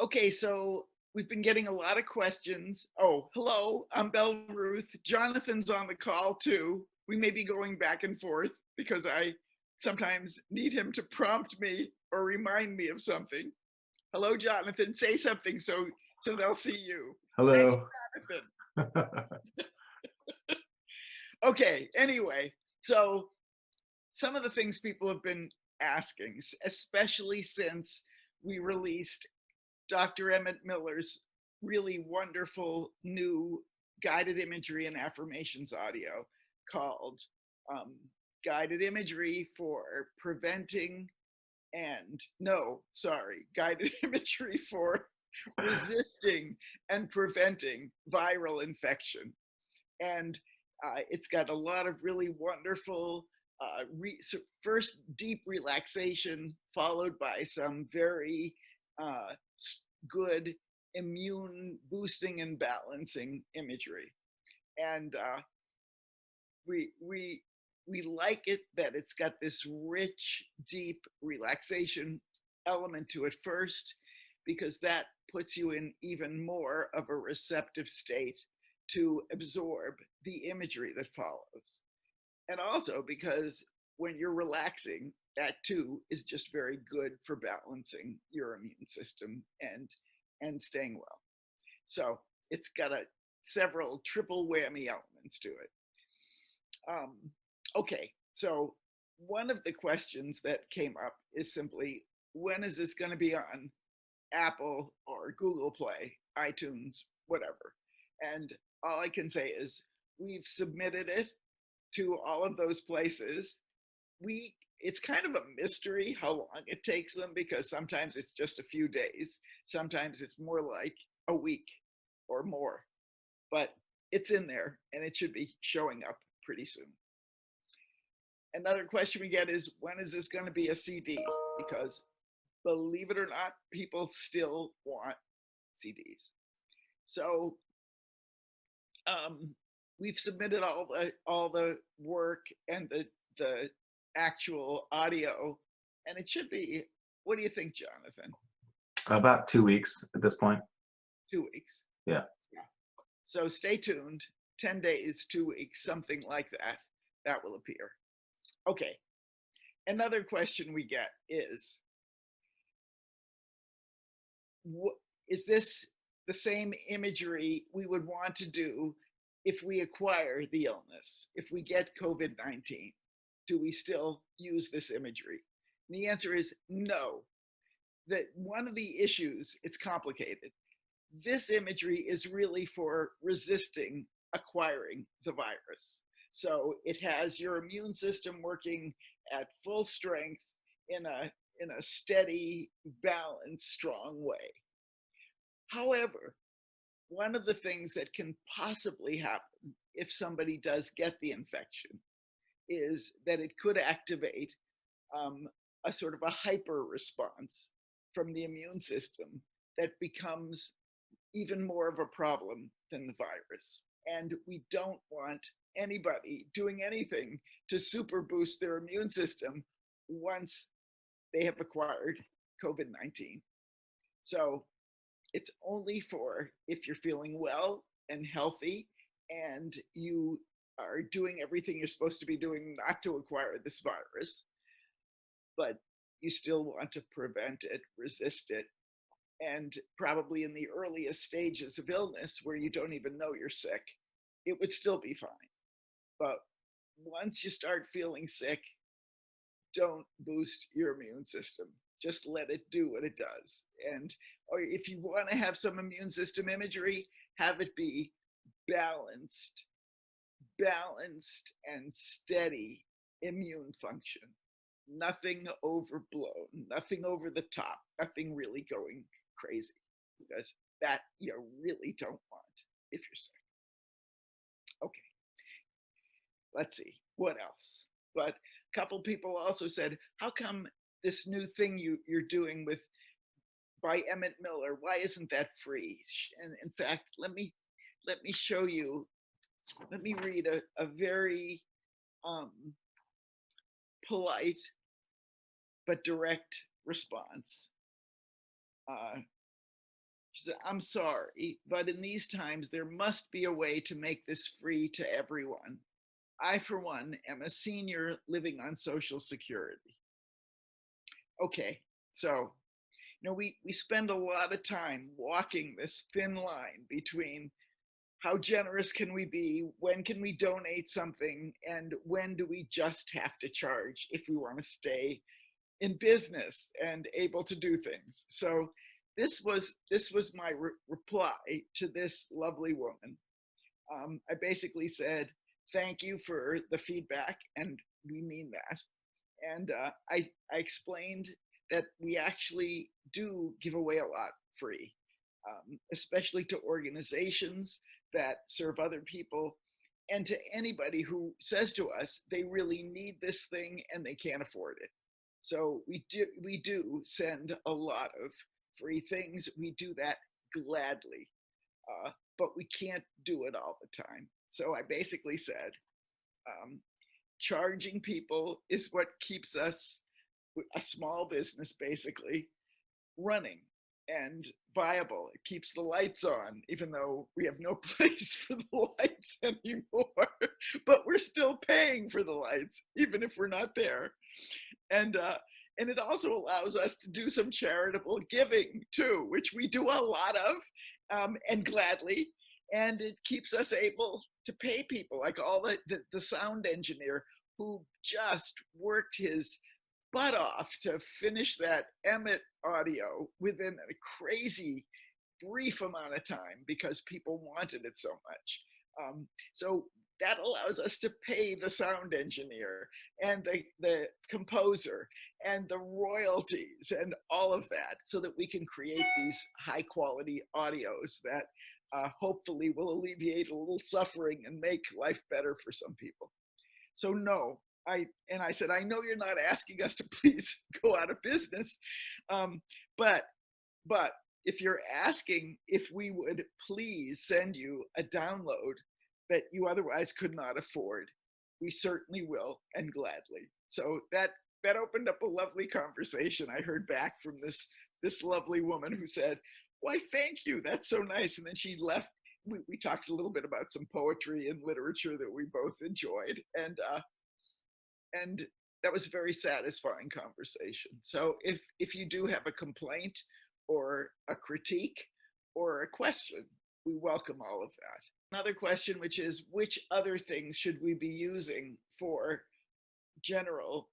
Okay, so we've been getting a lot of questions. Oh, hello, I'm Belle Ruth. Jonathan's on the call too. We may be going back and forth because I sometimes need him to prompt me or remind me of something. Hello, Jonathan. Say something so they'll see you. Thanks, Hello. Jonathan. Okay, anyway, so some of the things people have been asking, especially since we released Dr. Emmett Miller's really wonderful new guided imagery and affirmations audio called um, Guided Imagery for Preventing and, no, sorry, Guided Imagery for Resisting and Preventing Viral Infection. And it's got a lot of really wonderful first deep relaxation, followed by some very uh, good immune boosting and balancing imagery. And we we we like it that it's got this rich, deep relaxation element to it first, because that puts you in even more of a receptive state to absorb the imagery that follows. And also because when you're relaxing, that too is just very good for balancing your immune system and staying well. So it's got a several triple whammy elements to it. Um, okay, so one of the questions that came up is simply, when is this going to be on Apple or Google Play, iTunes, whatever? And all I can say is we've submitted it to all of those places. It's kind of a mystery how long it takes them, because sometimes it's just a few days, sometimes it's more like a week or more, but it's in there and it should be showing up pretty soon. Another question we get is, when is this going to be a CD? Because believe it or not, people still want CDs. So we've submitted all the work and the actual audio, and it should be. What do you think, Jonathan? About 2 weeks at this point. 2 weeks. Yeah. Yeah. So stay tuned. 10 days, 2 weeks, something like that. That will appear. Okay. Another question we get is, is this the same imagery we would want to do if we acquire the illness? If we get COVID-19, do we still use this imagery? And the answer is no. That one of the issues, it's complicated. This imagery is really for resisting acquiring the virus. So it has your immune system working at full strength in a steady, balanced, strong way. However, one of the things that can possibly happen if somebody does get the infection is that it could activate a sort of a hyper response from the immune system that becomes even more of a problem than the virus. And we don't want anybody doing anything to super boost their immune system once they have acquired COVID-19. So it's only for if you're feeling well and healthy and you are doing everything you're supposed to be doing not to acquire this virus, but you still want to prevent it, resist it, and probably in the earliest stages of illness where you don't even know you're sick, it would still be fine. But once you start feeling sick, don't boost your immune system. Just let it do what it does. And or if you want to have some immune system imagery, have it be balanced, balanced and steady immune function. Nothing overblown, nothing over the top, nothing really going crazy, because that you really don't want if you're sick. Okay, let's see what else. But a couple people also said, how come this new thing you're doing with by Emmett Miller, why isn't that free? And in fact, let me show you. Let me read a very um, polite but direct response. She said, I'm sorry, but in these times, there must be a way to make this free to everyone. I, for one, am a senior living on Social Security. Okay, so, we spend a lot of time walking this thin line between how generous can we be, when can we donate something, and when do we just have to charge if we want to stay in business and able to do things. So this was my reply to this lovely woman. I basically said, thank you for the feedback, and we mean that. And I explained that we actually do give away a lot free, especially to organizations that serve other people, and to anybody who says to us they really need this thing and they can't afford it. So we do send a lot of free things. We do that gladly, but we can't do it all the time. So I basically said, um, charging people is what keeps us, a small business basically, running and viable. It keeps the lights on, even though we have no place for the lights anymore. But we're still paying for the lights, even if we're not there. And and it also allows us to do some charitable giving too, which we do a lot of, and gladly. And it keeps us able to pay people, like all the sound engineer who just worked his butt off to finish that Emmett audio within a crazy brief amount of time because people wanted it so much. So that allows us to pay the sound engineer and the composer and the royalties and all of that, so that we can create these high quality audios that hopefully will alleviate a little suffering and make life better for some people. So no, I said, I know you're not asking us to please go out of business, um, but but if you're asking if we would please send you a download that you otherwise could not afford, we certainly will, and gladly. So that opened up a lovely conversation. I heard back from this lovely woman who said, "Why, thank you. That's so nice." And then she left. We talked a little bit about some poetry and literature that we both enjoyed, and that was a very satisfying conversation. So if you do have a complaint or a critique or a question, we welcome all of that. Another question, which is, which other things should we be using for general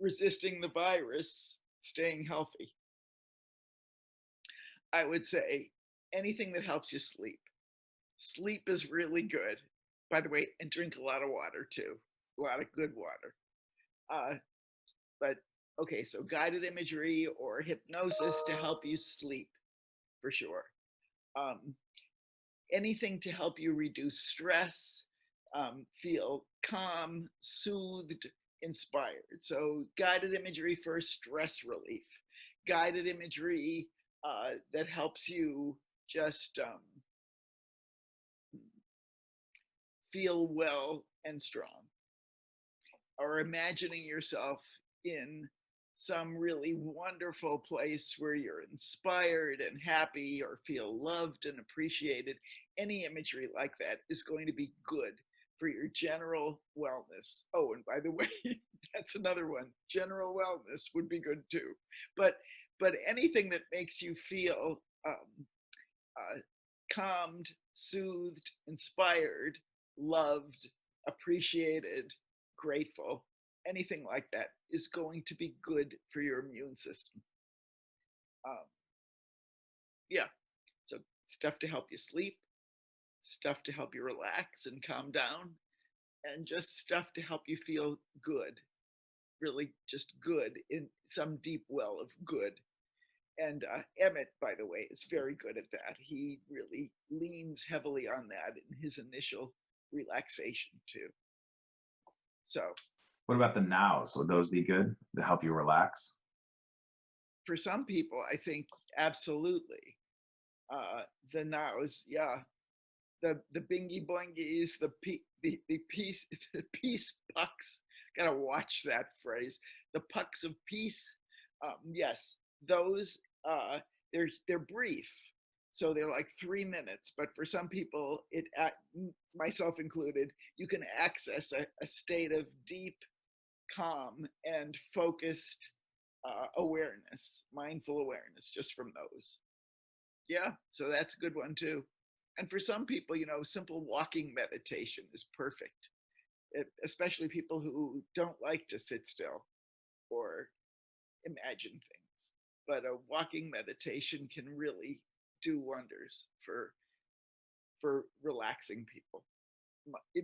resisting the virus, staying healthy? I would say anything that helps you sleep. Sleep is really good, by the way, and drink a lot of water too, a lot of good water. Uh, but okay, so guided imagery or hypnosis to help you sleep, for sure. Um, Anything to help you reduce stress, feel calm, soothed, inspired. So guided imagery for stress relief, guided imagery that helps you just feel well and strong, or imagining yourself in some really wonderful place where you're inspired and happy or feel loved and appreciated. Any imagery like that is going to be good for your general wellness. Oh, and by the way, that's another one. General wellness would be good too. But anything that makes you feel calmed, soothed, inspired, loved, appreciated, grateful, anything like that is going to be good for your immune system. Um, yeah, so stuff to help you sleep, stuff to help you relax and calm down, and just stuff to help you feel good, really just good, in some deep well of good. And Emmett, by the way, is very good at that. He really leans heavily on that in his initial relaxation too. So What about the nows? Would those be good to help you relax? for some people, I think absolutely. The nows, yeah, the bingy boingies, the peace the peace pucks. Gotta watch that phrase. The pucks of peace. Yes, those they're brief, So they're like 3 minutes, but for some people, myself included, you can access a state of deep calm and focused awareness, mindful awareness, just from those. Yeah, so that's a good one too. And for some people, simple walking meditation is perfect, especially people who don't like to sit still or imagine things. But a walking meditation can really do wonders for relaxing people.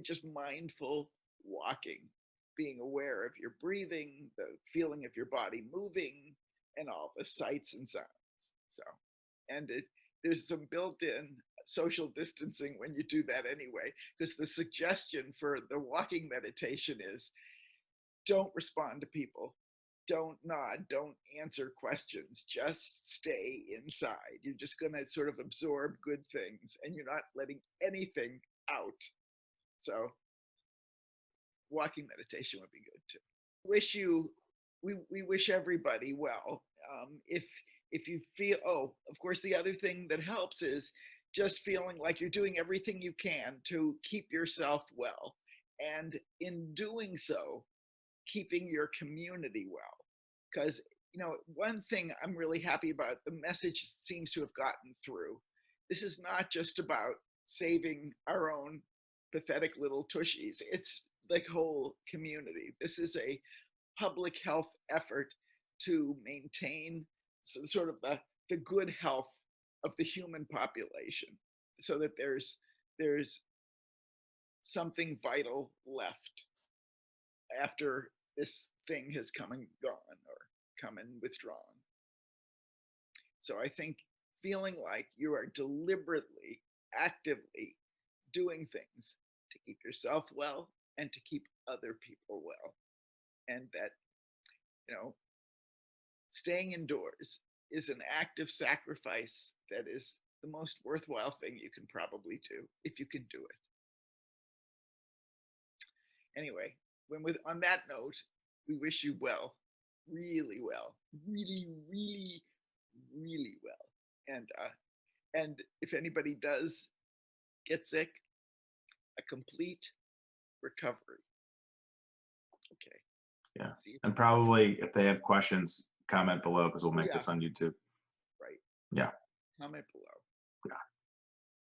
Just mindful walking, being aware of your breathing, the feeling of your body moving, and all the sights and sounds. So, and there's some built-in social distancing when you do that anyway, because the suggestion for the walking meditation is don't respond to people, don't nod, don't answer questions, just stay inside. You're just going to sort of absorb good things and you're not letting anything out. So walking meditation would be good too. We wish everybody well. If you feel, of course, the other thing that helps is just feeling like you're doing everything you can to keep yourself well, and in doing so, keeping your community well. Because one thing I'm really happy about, the message seems to have gotten through. This is not just about saving our own pathetic little tushies. It's the whole community. This is a public health effort to maintain sort of the good health of the human population, so that there's something vital left after this thing has come and gone or come and withdrawn. So I think feeling like you are deliberately, actively doing things to keep yourself well and to keep other people well, and that staying indoors is an act of sacrifice that is the most worthwhile thing you can probably do, if you can do it. Anyway, on that note, we wish you well, really well, really, really, really well. And if anybody does get sick, a complete recovery. Okay. Yeah. And probably if they have questions, comment below, because we'll make Yeah. this on YouTube. Right. Yeah. Comment below.